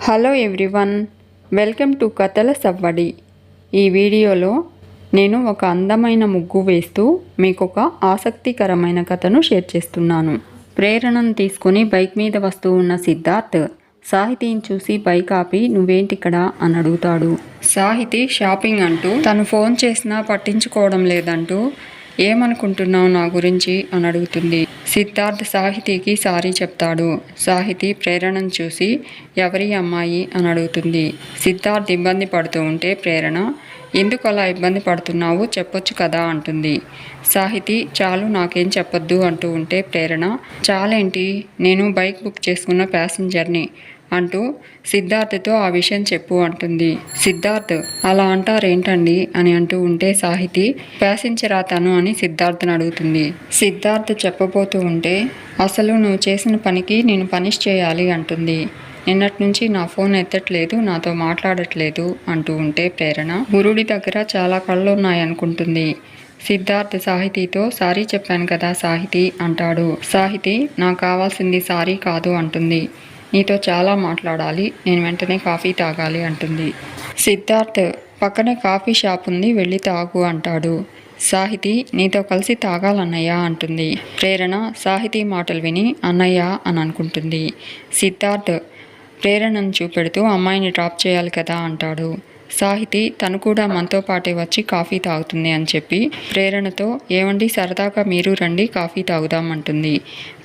Hello everyone, welcome to కథల సవ్వడి. ఈ వీడియోలో నేను ఒక అందమైన ముగ్గు వేస్తూ మీకు ఒక ఆసక్తికరమైన కథను షేర్ చేస్తున్నాను. ప్రేరణను తీసుకుని బైక్ మీద వస్తూ ఉన్న సిద్ధార్థ్ సాహితీని చూసి బైక్ ఆపి నువ్వేంటిక్కడ అని అడుగుతాడు. సాహితీ షాపింగ్ అంటూ తను ఫోన్ చేసినా పట్టించుకోవడం లేదంటూ ఏమనుకుంటున్నావు నా గురించి అని అడుగుతుంది. సిద్ధార్థ్ సాహితీకి సారీ చెప్తాడు. సాహితీ ప్రేరణను చూసి ఎవరి అమ్మాయి అని అడుగుతుంది. సిద్ధార్థ్ ఇబ్బంది పడుతూ ఉంటే ప్రేరణ ఎందుకు అలా ఇబ్బంది పడుతున్నావు చెప్పొచ్చు కదా అంటుంది. సాహితీ చాలు నాకేం చెప్పొద్దు అంటూ ఉంటే ప్రేరణ చాలేంటి, నేను బైక్ బుక్ చేసుకున్న ప్యాసింజర్ని అంటూ సిద్ధార్థ్తో ఆ విషయం చెప్పు అంటుంది. సిద్ధార్థ్ అలా అంటారేంటండి అని అంటూ ఉంటే సాహితీ ప్యాసింజర్ తను అని సిద్ధార్థ్ని అడుగుతుంది. సిద్ధార్థ్ చెప్పబోతూ ఉంటే అసలు నువ్వు చేసిన పనికి నేను పనిష్ చేయాలి అంటుంది. నిన్నటి నుంచి నా ఫోన్ ఎత్తట్లేదు, నాతో మాట్లాడట్లేదు అంటూ ఉంటే ప్రేరణ గురుడి దగ్గర చాలా కళ్ళు ఉన్నాయనుకుంటుంది. సిద్ధార్థ్ సాహితీతో సారీ చెప్పాను కదా సాహితీ అంటాడు. సాహితీ నాకు కావాల్సింది సారీ కాదు అంటుంది. నీతో చాలా మాట్లాడాలి, నేను వెంటనే కాఫీ తాగాలి అంటుంది. సిద్ధార్థ్ పక్కనే కాఫీ షాప్ ఉంది, వెళ్ళి తాగు అంటాడు. సాహితీ నీతో కలిసి తాగాలన్నయ్య అంటుంది. ప్రేరణ సాహితీ మాటలు విని అన్నయ్య అని అనుకుంటుంది. సిద్ధార్థ్ ప్రేరణను చూపెడుతూ అమ్మాయిని డ్రాప్ చేయాలి కదా అంటాడు. సాహితీ తను కూడా మనతో పాటే వచ్చి కాఫీ తాగుతుంది అని చెప్పి ప్రేరణతో ఏమండి సరదాగా మీరు రండి కాఫీ తాగుదామంటుంది.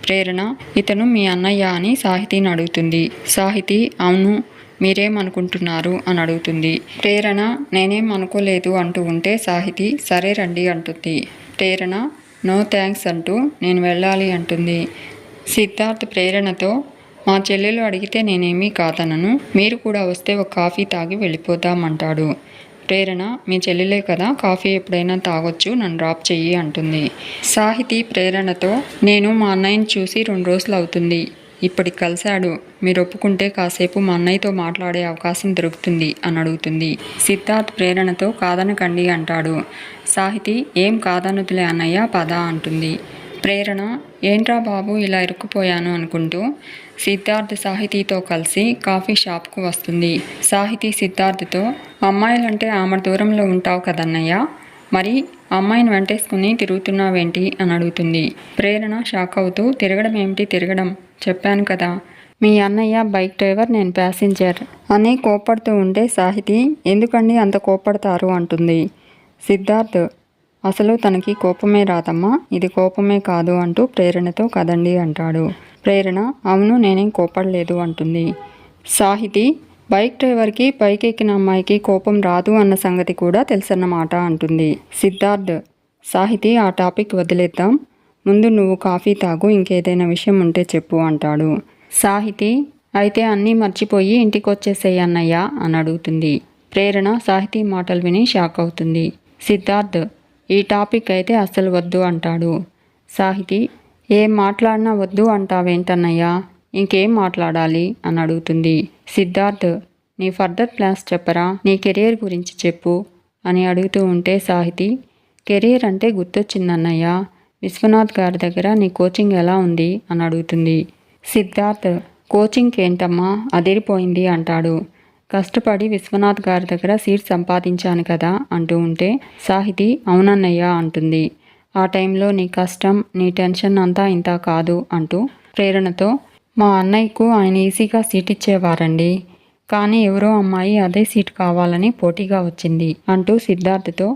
ప్రేరణ ఇతను మీ అన్నయ్య అని సాహితీని అడుగుతుంది. సాహితీ అవును, మీరేమనుకుంటున్నారు అని అడుగుతుంది. ప్రేరణ నేనేం అనుకోలేదు అంటూ ఉంటే సాహితీ సరే రండి అంటుంది. ప్రేరణ నో థ్యాంక్స్ అంటూ నేను వెళ్ళాలి అంటుంది. సిద్ధార్థ్ ప్రేరణతో మా చెల్లెలు అడిగితే నేనేమీ కాదనను, మీరు కూడా వస్తే ఒక కాఫీ తాగి వెళ్ళిపోదామంటాడు. ప్రేరణ మీ చెల్లెలే కదా, కాఫీ ఎప్పుడైనా తాగొచ్చు, నన్ను డ్రాప్ చెయ్యి అంటుంది. సాహితీ ప్రేరణతో నేను మా అన్నయ్యని చూసి 2 రోజులు అవుతుంది, ఇప్పటికి కలిశాడు, మీరు ఒప్పుకుంటే కాసేపు మా అన్నయ్యతో మాట్లాడే అవకాశం దొరుకుతుంది అని అడుగుతుంది. సిద్ధార్థ్ ప్రేరణతో కాదనకండి అంటాడు. సాహితీ ఏం కాదనుతులే అన్నయ్య పద అంటుంది. ప్రేరణ ఏంట్రా బాబు ఇలా ఇరుక్కుపోయాను అనుకుంటూ సిద్ధార్థ్ సాహితీతో కలిసి కాఫీ షాప్కు వస్తుంది. సాహితీ సిద్ధార్థ్తో అమ్మాయిలంటే ఆమె దూరంలో ఉంటావు కదన్నయ్య, మరి అమ్మాయిని వెంటేసుకుని తిరుగుతున్నావేంటి అని అడుగుతుంది. ప్రేరణ షాక్ అవుతూ తిరగడం ఏమిటి తిరగడం, చెప్పాను కదా మీ అన్నయ్య బైక్ డ్రైవర్, నేను ప్యాసింజర్ అని కోప్పడుతూ ఉంటే సాహితీ ఎందుకండి అంత కోప్పడతారు అంటుంది. సిద్ధార్థ్ అసలు తనకి కోపమే రాదమ్మా, ఇది కోపమే కాదు అంటూ ప్రేరణతో కదండి అంటాడు. ప్రేరణ అవును నేనేం కోపడలేదు అంటుంది. సాహితీ బైక్ డ్రైవర్కి బైక్ ఎక్కిన అమ్మాయికి కోపం రాదు అన్న సంగతి కూడా తెలుసన్నమాట అంటుంది. సిద్ధార్థ్ సాహితీ ఆ టాపిక్ వదిలేద్దాం, ముందు నువ్వు కాఫీ తాగు, ఇంకేదైనా విషయం ఉంటే చెప్పు అంటాడు. సాహితీ అయితే అన్నీ మర్చిపోయి ఇంటికి వచ్చేసేయి అన్నయ్య అని అడుగుతుంది. ప్రేరణ సాహితీ మాటలు విని షాక్ అవుతుంది. సిద్ధార్థ్ ఈ టాపిక్ అయితే అస్సలు వద్దు అంటాడు. సాహితీ ఏం మాట్లాడినా వద్దు అంటావేంటన్నయ్యా, ఇంకేం మాట్లాడాలి అని అడుగుతుంది. సిద్ధార్థ్ నీ ఫర్దర్ ప్లాన్స్ చెప్పరా, నీ కెరీర్ గురించి చెప్పు అని అడుగుతూ ఉంటే సాహితీ కెరీర్ అంటే గుర్తొచ్చిందన్నయ్య, విశ్వనాథ్ గారి దగ్గర నీ కోచింగ్ ఎలా ఉంది అని అడుగుతుంది. సిద్ధార్థ్ కోచింగ్కి ఏంటమ్మా అదిరిపోయింది అంటాడు. కష్టపడి విశ్వనాథ్ గారి దగ్గర సీట్ సంపాదించాను కదా అంటూ ఉంటే సాహితీ అవునన్నయ్య అంటుంది. ఆ టైంలో నీ కష్టం నీ టెన్షన్ అంతా ఇంత కాదు అంటూ ప్రేరణతో మా అన్నయ్యకు ఆయన ఈజీగా సీట్ ఇచ్చేవారండి, కానీ ఎవరో అమ్మాయి అదే సీట్ కావాలని పోటీగా వచ్చింది అంటూ సిద్ధార్థ్తో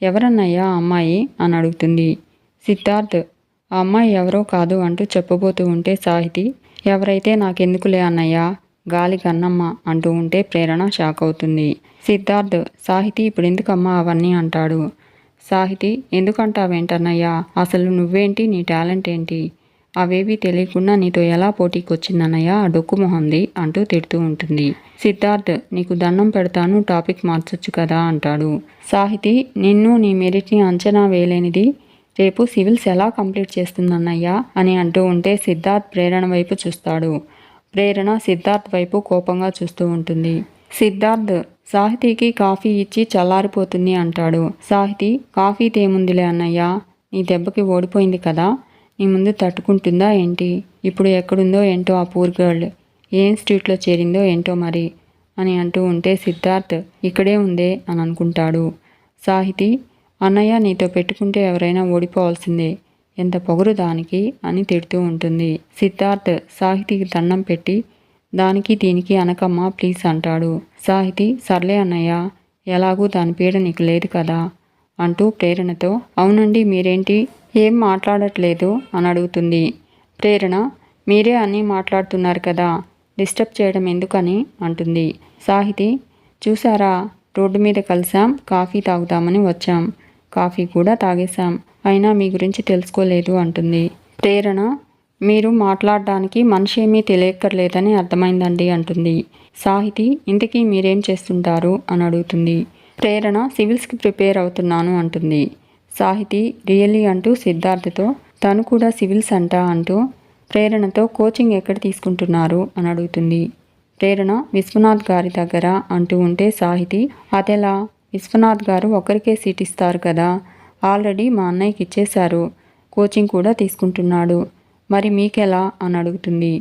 ఎవరన్నయ్యా అమ్మాయి అని అడుగుతుంది. సిద్ధార్థ్ ఆ అమ్మాయి ఎవరో కాదు అంటూ చెప్పబోతూ ఉంటే సాహితీ ఎవరైతే నాకెందుకులే అన్నయ్య, గాలి కన్నమ్మ అంటూ ఉంటే ప్రేరణ షాక్ అవుతుంది. సిద్ధార్థ్ సాహితీ ఇప్పుడు ఎందుకమ్మా అవన్నీ అంటాడు. సాహితీ ఎందుకంటావేంటన్నయ్యా, అసలు నువ్వేంటి, నీ టాలెంట్ ఏంటి, అవేవి తెలియకుండా నీతో ఎలా పోటీకి వచ్చిందన్నయ్య ఆ డొక్కు మొహంది అంటూ తిడుతూ ఉంటుంది. సిద్ధార్థ్ నీకు దండం పెడతాను, టాపిక్ మార్చొచ్చు కదా అంటాడు. సాహితీ నిన్ను నీ మెరిట్ని అంచనా వేయలేనిది రేపు సివిల్స్ ఎలా కంప్లీట్ చేస్తుందన్నయ్య అని అంటూ ఉంటే సిద్ధార్థ్ ప్రేరణ వైపు చూస్తాడు. ప్రేరణ సిద్ధార్థ్ వైపు కోపంగా చూస్తూ ఉంటుంది. సిద్ధార్థ్ సాహితీకి కాఫీ ఇచ్చి చల్లారిపోతుంది అంటాడు. సాహితీ కాఫీ తేముందిలే అన్నయ్య, నీ దెబ్బకి ఓడిపోయింది కదా, నీ ముందు తట్టుకుంటుందా ఏంటి, ఇప్పుడు ఎక్కడుందో ఏంటో ఆ పూర్ గర్ల్, ఏ ఇన్స్టిట్యూట్లో చేరిందో ఏంటో మరి అని అంటూ ఉంటే సిద్ధార్థ్ ఇక్కడే ఉందే అని అనుకుంటాడు. సాహితి, అన్నయ్య నీతో పెట్టుకుంటే ఎవరైనా ఓడిపోవాల్సిందే, ఎంత పొగరు దానికి అని తిడుతూ ఉంటుంది. సిద్ధార్థ్ సాహితికి దండం పెట్టి దానికి దీనికి అనకమ్మా ప్లీజ్ అంటాడు. సాహితి, సర్లే అన్నయ్య, ఎలాగూ దాని పీడ నీకు లేదు కదా అంటూ ప్రేరణతో అవునండి మీరేంటి ఏం మాట్లాడట్లేదు అని అడుగుతుంది. ప్రేరణ, మీరే అన్నీ మాట్లాడుతున్నారు కదా, డిస్టర్బ్ చేయడం ఎందుకని అంటుంది. సాహితి, చూసారా రోడ్డు మీద కలిసాం, కాఫీ తాగుదామని వచ్చాం, కాఫీ కూడా తాగేశాం, అయినా మీ గురించి తెలుసుకోలేదు అంటుంది. ప్రేరణ, మీరు మాట్లాడడానికి మనిషి ఏమీ తెలియక్కర్లేదని అర్థమైందండి అంటుంది. సాహితి, ఇంతకీ మీరేం చేస్తుంటారు అని అడుగుతుంది. ప్రేరణ, సివిల్స్కి ప్రిపేర్ అవుతున్నాను అంటుంది. సాహితి, రియల్లీ అంటూ సిద్ధార్థతో తను కూడా సివిల్స్ అంటూ ప్రేరణతో కోచింగ్ ఎక్కడ తీసుకుంటున్నారు అని అడుగుతుంది. ప్రేరణ, విశ్వనాథ్ గారి దగ్గర అంటూ ఉంటే సాహితి, అదెలా, విశ్వనాథ్ గారు ఒకరికే సీట్ ఇస్తారు కదా, ఆల్రెడీ మా అన్నయ్యకి ఇచ్చేశారు, కోచింగ్ కూడా తీసుకుంటున్నాడు, మరి మీకెలా అని అడుగుతుంది.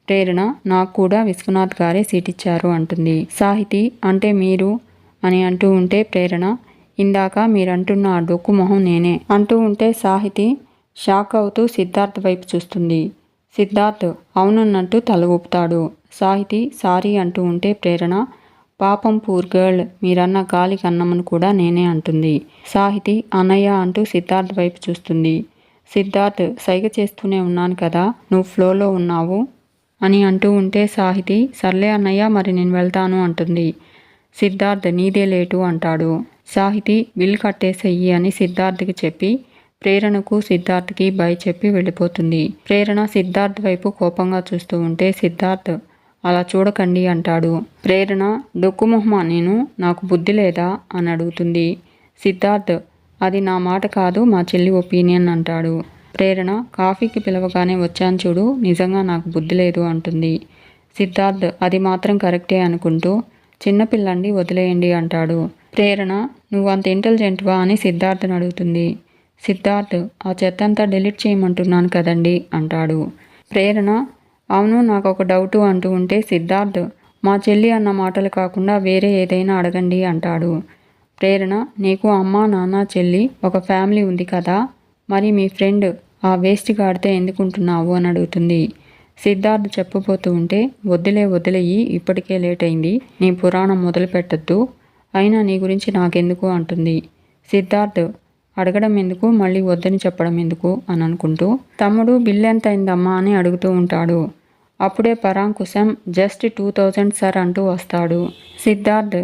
ప్రేరణ, నాకు కూడా విశ్వనాథ్ గారే సీట్ ఇచ్చారు అంటుంది. సాహితి, అంటే మీరు అని అంటూ ఉంటే ప్రేరణ, ఇందాక మీరంటున్న ఆ డొక్కు మొహం నేనే అంటూ ఉంటే సాహితి షాక్ అవుతూ సిద్ధార్థ్ వైపు చూస్తుంది. సిద్ధార్థ్ అవునన్నట్టు తల ఊపుతాడు. సాహితి సారీ అంటూ ఉంటే ప్రేరణ, పాపం పూర్ గర్ల్, మీరన్న గాలి కన్నమ్మను కూడా నేనే అంటుంది. సాహితి అన్నయ్య అంటూ సిద్ధార్థ్ వైపు చూస్తుంది. సిద్ధార్థ్ సైగ చేస్తూనే ఉన్నాను కదా, నువ్వు ఫ్లోలో ఉన్నావు అని అంటూ ఉంటే సాహితి సర్లే అన్నయ్య మరి నేను వెళ్తాను అంటుంది. సిద్ధార్థ్ నీదే లేటు అంటాడు. సాహితి బిల్ కట్టేసెయ్యి అని సిద్ధార్థ్కి చెప్పి ప్రేరణకు సిద్ధార్థ్కి బై చెప్పి వెళ్ళిపోతుంది. ప్రేరణ సిద్ధార్థ్ వైపు కోపంగా చూస్తూ ఉంటే సిద్ధార్థ్ అలా చూడకండి అంటాడు. ప్రేరణ డొక్కుమొహమా నేను, నాకు బుద్ధి లేదా అని అడుగుతుంది. సిద్ధార్థ్ అది నా మాట కాదు, మా చెల్లి ఒపీనియన్ అంటాడు. ప్రేరణ కాఫీకి పిలవగానే వచ్చాను చూడు, నిజంగా నాకు బుద్ధి లేదు అంటుంది. సిద్ధార్థ్ అది మాత్రం కరెక్టే అనుకుంటూ చిన్నపిల్లండి వదిలేయండి అంటాడు. ప్రేరణ నువ్వు అంత ఇంటెలిజెంట్వా అని సిద్ధార్థ్ని అడుగుతుంది. సిద్ధార్థ్ ఆ చెత్తంతా డిలీట్ చేయమంటున్నాను కదండి అంటాడు. ప్రేరణ అవును నాకు ఒక డౌటు అంటూ ఉంటే సిద్ధార్థ్ మా చెల్లి అన్న మాటలు కాకుండా వేరే ఏదైనా అడగండి అంటాడు. ప్రేరణ నీకు అమ్మ నాన్న చెల్లి ఒక ఫ్యామిలీ ఉంది కదా, మరి మీ ఫ్రెండ్ ఆ వేస్ట్ గాడితే ఎందుకుంటున్నావు అని అడుగుతుంది. సిద్ధార్థ్ చెప్పబోతూ ఉంటే వదిలేయి ఇప్పటికే లేట్ అయింది, నీ పురాణం మొదలు పెట్టద్దు, అయినా నీ గురించి నాకెందుకు అంటుంది. సిద్ధార్థ్ అడగడం ఎందుకు, మళ్ళీ వద్దని చెప్పడం ఎందుకు అని అనుకుంటూ తమ్ముడు బిల్ ఎంత అయిందమ్మా అని అడుగుతూ ఉంటాడు. అప్పుడే పరాంకుశం జస్ట్ 2000 సార్ అంటూ వస్తాడు. సిద్ధార్థ్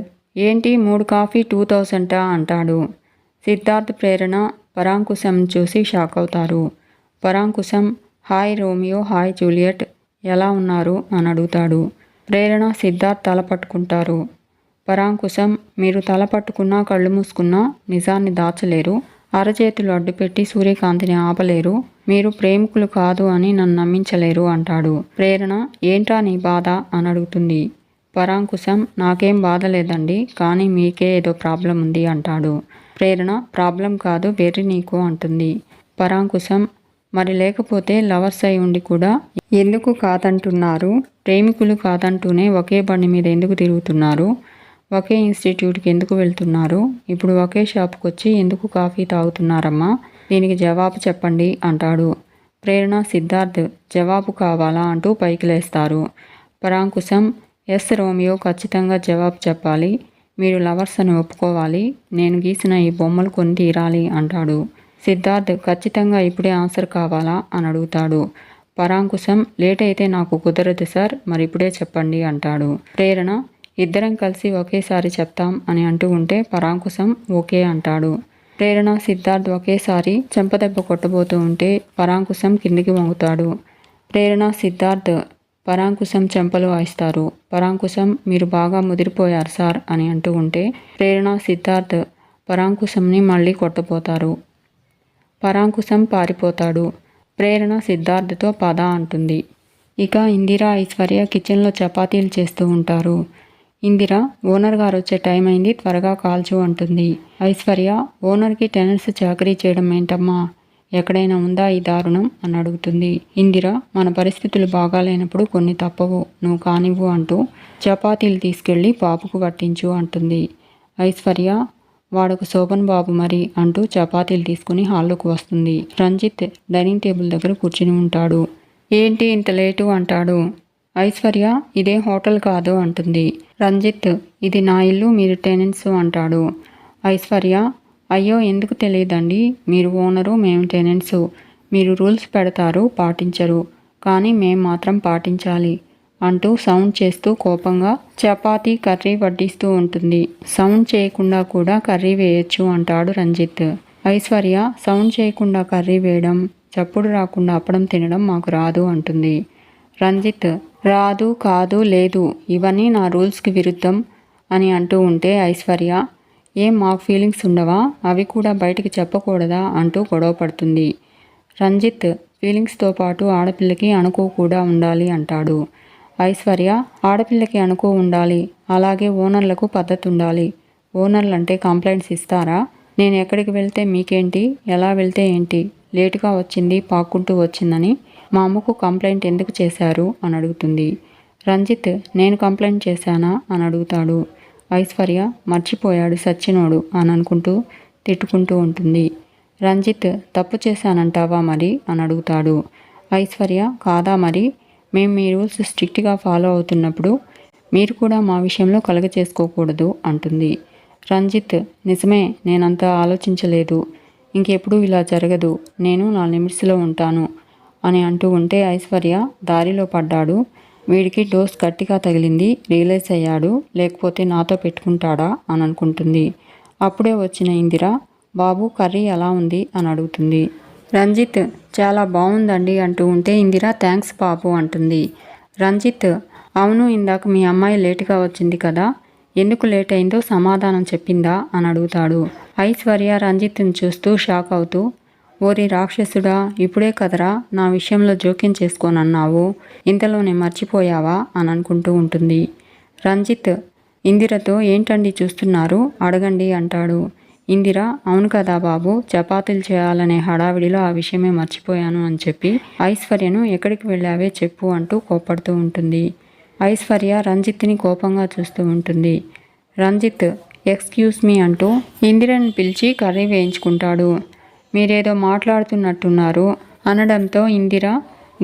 ఏంటి 3 కాఫీ 2000 అంటాడు. సిద్ధార్థ్ ప్రేరణ పరాంకుశం చూసి షాక్ అవుతారు. Parankusham hi Romeo, hi Juliet, ఎలా ఉన్నారు అని అడుగుతాడు. ప్రేరణ సిద్ధార్థ్ తల పట్టుకుంటారు. పరాంకుశం మీరు తల పట్టుకున్నా కళ్ళు మూసుకున్నా నిజాన్ని దాచలేరు, అరచేతులు అడ్డుపెట్టి సూర్యకాంతిని ఆపలేరు, మీరు ప్రేమికులు కాదు అని నన్ను నమ్మించలేరు అంటాడు. ప్రేరణ ఏంటా నీ బాధ అని అడుగుతుంది. పరాంకుశం నాకేం బాధ లేదండి, కానీ మీకే ఏదో ప్రాబ్లం ఉంది అంటాడు. ప్రేరణ ప్రాబ్లం కాదు వెర్రి నీకు అంటుంది. పరాంకుశం మరి లేకపోతే లవర్స్ అయి ఉండి కూడా ఎందుకు కాదంటున్నారు, ప్రేమికులు కాదంటూనే ఒకే బండి మీద ఎందుకు తిరుగుతున్నారు, ఒకే ఇన్స్టిట్యూట్కి ఎందుకు వెళ్తున్నారు, ఇప్పుడు ఒకే షాప్కి వచ్చి ఎందుకు కాఫీ తాగుతున్నారమ్మా, దీనికి జవాబు చెప్పండి అంటాడు. ప్రేరణ సిద్ధార్థ్ జవాబు కావాలా అంటూ పైకి లేస్తారు. పరాంకుశం ఎస్ రోమియో, ఖచ్చితంగా జవాబు చెప్పాలి, మీరు లవర్స్ అని ఒప్పుకోవాలి, నేను గీసిన ఈ బొమ్మలు కొని తీరాలి అంటాడు. సిద్ధార్థ్ ఖచ్చితంగా ఇప్పుడే ఆన్సర్ కావాలా అని అడుగుతాడు. పరాంకుశం లేట్ అయితే నాకు కుదరదు సార్, మరి ఇప్పుడే చెప్పండి అంటాడు. ప్రేరణ ఇద్దరం కలిసి ఒకేసారి చెప్తాం అని అంటూ ఉంటే పరాంకుశం ఓకే అంటాడు. ప్రేరణ సిద్ధార్థ్ ఒకేసారి చెంపదెబ్బ కొట్టబోతూ ఉంటే పరాంకుశం కిందికి వంగుతాడు. ప్రేరణ సిద్ధార్థ్ పరాంకుశం చెంపలు వాయిస్తారు. పరాంకుశం మీరు బాగా ముదిరిపోయారు సార్ అని అంటూ ఉంటే ప్రేరణ సిద్ధార్థ్ పరాంకుశంని మళ్ళీ కొట్టబోతారు. పరాంకుశం పారిపోతాడు. ప్రేరణ సిద్ధార్థ్తో పద అంటుంది. ఇక ఇందిర ఐశ్వర్య కిచెన్లో చపాతీలు చేస్తూ ఉంటారు. ఇందిర ఓనర్ గారు వచ్చే టైం అయింది, త్వరగా కాల్చు అంటుంది. ఐశ్వర్య ఓనర్కి టెనెంట్స్ చాకరీ చేయడం ఏంటమ్మా, ఎక్కడైనా ఉందా ఈ దారుణం అని అడుగుతుంది. ఇందిర మన పరిస్థితులు బాగాలేనప్పుడు కొన్ని తప్పవు, నువ్వు కానివ్వు అంటూ చపాతీలు తీసుకెళ్ళి బాబుకు పట్టించు అంటుంది. ఐశ్వర్య వాడొక శోభన్ బాబు మరి అంటూ చపాతీలు తీసుకుని హాల్లోకి వస్తుంది. రంజిత్ డైనింగ్ టేబుల్ దగ్గర కూర్చుని ఉంటాడు. ఏంటి ఇంత లేటు అంటాడు. ఐశ్వర్య ఇదే హోటల్ కాదు అంటుంది. రంజిత్ ఇది నా ఇల్లు, మీరు టెనెంట్స్ అంటాడు. ఐశ్వర్య అయ్యో ఎందుకు తెలియదండి, మీరు ఓనరు మేము టెనెంట్స్, మీరు రూల్స్ పెడతారు పాటించరు, కానీ మేం మాత్రం పాటించాలి అంటూ సౌండ్ చేస్తూ కోపంగా చపాతీ కర్రీ వడ్డిస్తూ ఉంటుంది. సౌండ్ చేయకుండా కూడా కర్రీ వేయొచ్చు అంటాడు రంజిత్. ఐశ్వర్య సౌండ్ చేయకుండా కర్రీ వేయడం, చప్పుడు రాకుండా అప్పడం తినడం మాకు రాదు అంటుంది. రంజిత్ రాదు కాదు లేదు, ఇవన్నీ నా రూల్స్కి విరుద్ధం అని అంటూ ఉంటే ఐశ్వర్య ఏం మాకు ఫీలింగ్స్ ఉండవా, అవి కూడా బయటికి చెప్పకూడదా అంటూ గొడవ పడుతుంది. రంజిత్ ఫీలింగ్స్తో పాటు ఆడపిల్లకి అణుకు కూడా ఉండాలి అంటాడు. ఐశ్వర్య ఆడపిల్లకి అణుకు ఉండాలి, అలాగే ఓనర్లకు పద్ధతి ఉండాలి, ఓనర్లు అంటే కంప్లైంట్స్ ఇస్తారా, నేను ఎక్కడికి వెళ్తే మీకేంటి, ఎలా వెళ్తే ఏంటి, లేటుగా వచ్చింది పాక్కుంటూ వచ్చిందని మా అమ్మకు కంప్లైంట్ ఎందుకు చేశారు అని అడుగుతుంది. రంజిత్ నేను కంప్లైంట్ చేశానా అని అడుగుతాడు. ఐశ్వర్య మర్చిపోయాడు సచ్చినోడు అని అనుకుంటూ తిట్టుకుంటూ ఉంటుంది. రంజిత్ తప్పు చేశానంటావా మరి అని అడుగుతాడు. ఐశ్వర్య కాదా మరి, మేము మీ రూల్స్ స్ట్రిక్ట్గా ఫాలో అవుతున్నప్పుడు మీరు కూడా మా విషయంలో కలగ చేసుకోకూడదు అంటుంది. రంజిత్ నిజమే, నేనంతా ఆలోచించలేదు, ఇంకెప్పుడు ఇలా జరగదు, నేను నా లిమిట్స్లో ఉంటాను అని అంటూ ఉంటే ఐశ్వర్య దారిలో పడ్డాడు, వీడికి డోస్ గట్టిగా తగిలింది, రియలైజ్ అయ్యాడు, లేకపోతే నాతో పెట్టుకుంటాడా అని అనుకుంటుంది. అప్పుడే వచ్చిన ఇందిర బాబు కర్రీ ఎలా ఉంది అని అడుగుతుంది. రంజిత్ చాలా బాగుందండి అంటూ ఉంటే ఇందిర థ్యాంక్స్ బాబు అంటుంది. రంజిత్ అవును ఇందాక మీ అమ్మాయి లేటుగా వచ్చింది కదా, ఎందుకు లేట్ అయిందో సమాధానం చెప్పిందా అని అడుగుతాడు. ఐశ్వర్య రంజిత్ని చూస్తూ షాక్ అవుతూ ఓరి రాక్షసుడా, ఇప్పుడే కదరా నా విషయంలో జోక్యం చేసుకోనన్నావు, ఇంతలోనే మర్చిపోయావా అని అనుకుంటూ ఉంటుంది. రంజిత్ ఇందిరతో ఏంటండి చూస్తున్నారు, అడగండి అంటాడు. ఇందిర అవును కదా బాబు, చపాతీలు చేయాలనే హడావిడిలో ఆ విషయమే మర్చిపోయాను అని చెప్పి ఐశ్వర్యను ఎక్కడికి వెళ్ళావే చెప్పు అంటూ కోపడుతూ ఉంటుంది. ఐశ్వర్య రంజిత్ని కోపంగా చూస్తూ ఉంటుంది. రంజిత్ ఎక్స్క్యూజ్ మీ అంటూ ఇందిరని పిలిచి కర్రీ వేయించుకుంటాడు. మీరేదో మాట్లాడుతున్నట్టున్నారు అనడంతో ఇందిర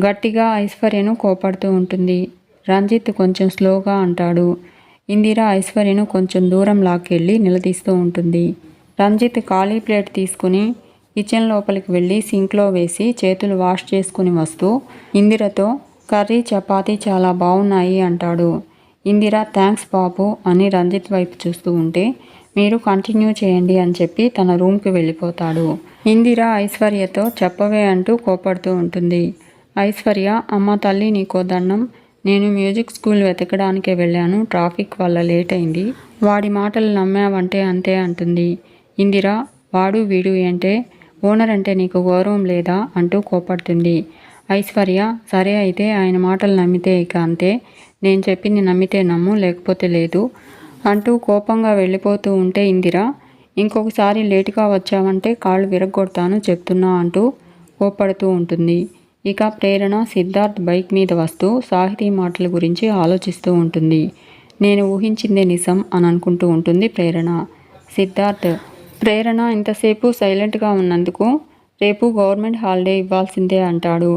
గట్టిగా ఐశ్వర్యను కోపడుతూ ఉంటుంది. రంజిత్ కొంచెం స్లోగా అంటాడు. ఇందిర ఐశ్వర్యను కొంచెం దూరం లాక్కెళ్ళి నిలదీస్తూ ఉంటుంది. రంజిత్ ఖాళీ ప్లేట్ తీసుకుని కిచెన్ లోపలికి వెళ్ళి సింక్లో వేసి చేతులు వాష్ చేసుకుని వస్తూ ఇందిరతో కర్రీ చపాతీ చాలా బాగున్నాయి అంటాడు. ఇందిర థ్యాంక్స్ బాబు అని రంజిత్ వైపు చూస్తూ ఉంటే మీరు కంటిన్యూ చేయండి అని చెప్పి తన రూమ్కి వెళ్ళిపోతాడు. ఇందిర ఐశ్వర్యతో చెప్పవే అంటూ కోపడుతూ ఉంటుంది. ఐశ్వర్య అమ్మ తల్లి నీకో దండం, నేను మ్యూజిక్ స్కూల్ వెతకడానికే వెళ్ళాను, ట్రాఫిక్ వల్ల లేట్ అయింది, వాడి మాటలు నమ్మావంటే అంతే అంటుంది. ఇందిర వాడు వీడు అంటే ఓనర్ అంటే నీకు గౌరవం లేదా అంటూ కోపడుతుంది. ఐశ్వర్య సరే అయితే ఆయన మాటలు నమ్మితే ఇక అంతే, నేను చెప్పింది నమ్మితే నమ్ము లేకపోతే లేదు అంటూ కోపంగా వెళ్ళిపోతూ ఉంటే ఇందిర ఇంకొకసారి లేటుగా వచ్చావంటే కాళ్ళు విరగ్గొడతాను చెప్తున్నా అంటూ కోపడుతూ ఉంటుంది. ఇక ప్రేరణ సిద్ధార్థ్ బైక్ మీద వస్తూ సాహితీ మాటల గురించి ఆలోచిస్తూ ఉంటుంది. నేను ఊహించిందే నిజం అని అనుకుంటూ ఉంటుంది ప్రేరణ. సిద్ధార్థ్ ప్రేరణ ఇంతసేపు సైలెంట్గా ఉన్నందుకు రేపు గవర్నమెంట్ హాలిడే ఇవ్వాల్సిందే అంటాడు.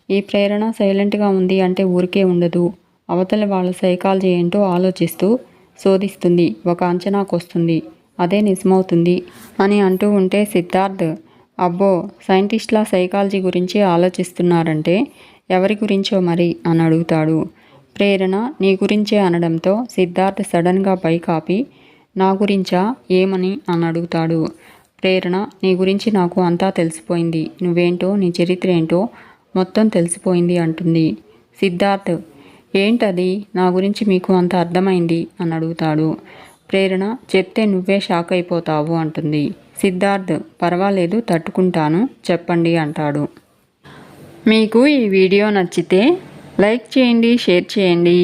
ఈ ప్రేరణ సైలెంట్గా ఉంది అంటే ఊరికే ఉండదు, అవతల వాళ్ళ సైకాలజీ ఏంటో ఆలోచిస్తూ శోధిస్తుంది, ఒక అంచనాకు వస్తుంది, అదే నిజమవుతుంది అని అంటూ ఉంటే సిద్ధార్థ్ అబ్బో సైంటిస్ట్లా సైకాలజీ గురించి ఆలోచిస్తున్నారంటే ఎవరి గురించో మరి అని అడుగుతాడు. ప్రేరణ నీ గురించే అనడంతో సిద్ధార్థ్ సడన్గా బైక్ ఆపి నా గురించా ఏమని అని అడుగుతాడు. ప్రేరణ నీ గురించి నాకు అంతా తెలిసిపోయింది, నువ్వేంటో నీ చరిత్ర ఏంటో మొత్తం తెలిసిపోయింది అంటుంది. సిద్ధార్థ్ ఏంటది, నా గురించి మీకు అంత అర్థమైంది అని అడుగుతాడు. ప్రేరణ చెప్తే నువ్వే షాక్ అయిపోతావు అంటుంది. సిద్ధార్థ్ పర్వాలేదు తట్టుకుంటాను చెప్పండి అంటాడు. మీకు ఈ వీడియో నచ్చితే లైక్ చేయండి, షేర్ చేయండి,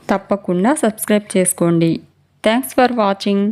తప్పకుండా సబ్స్క్రైబ్ చేసుకోండి. Thanks for watching.